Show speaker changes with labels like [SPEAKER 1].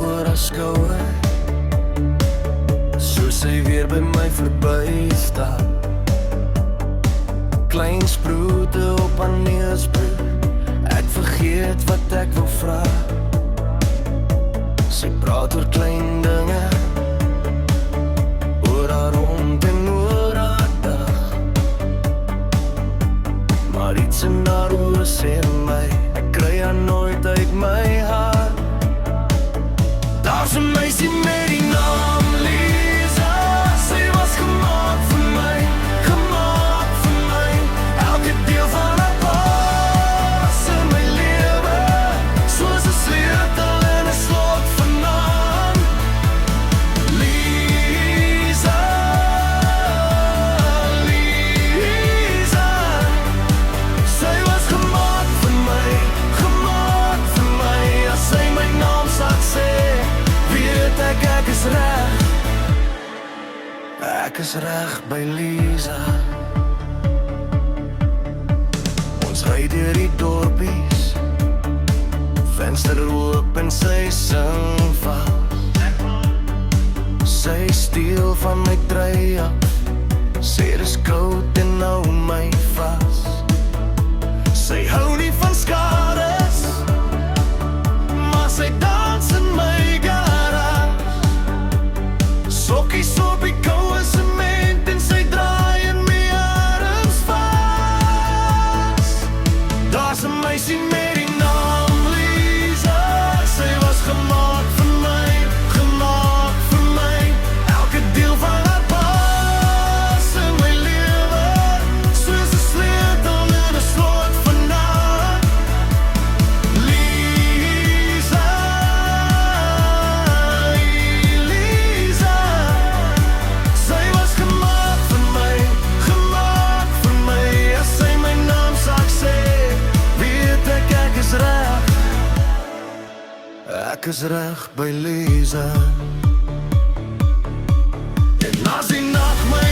[SPEAKER 1] oor haar skouer, so sy weer by my verby staan. Klein sproete op haar neusbroek, ek vergeet wat ek wil vra. Sy praat oor klein dinge, oor haar hond en oor haar dag. Maar iets in haar oor sê my, ek kry haar nooit uit my hart. Daar's 'n meisie met die naam Lisa, sy was gemaak vir my, gemaak vir my. Elke deel van haar pas in my lewe, soos 'n sleutel in 'n slot vanaand. Lisa, Lisa, sy was gemaak vir my, gemaak vir my. As sy my naam sal sê, weet ek is reg. Ek is reg by Lisa. Ons ry deur die dorpies, venster oop en sy sing vas. Sy steel van my trui af, sê dis koud en hou my vas. Sy hou nie van skades, maar sy dans in my garage. Sokkies op die koue sement en sy draai in my arms vas. Daar's 'n meisie met die naam Lisa, sy was gemaak vir my, gemaak vir my. Elke deel van haar pas in my lewe, soos 'n sleutel in 'n slot vanaand. Lisa, Lisa, sy was gemaak vir my, gemaak vir my. As sy my naam sal sê, weet ek is reg. Ek is reg by Lisa. En as die nag my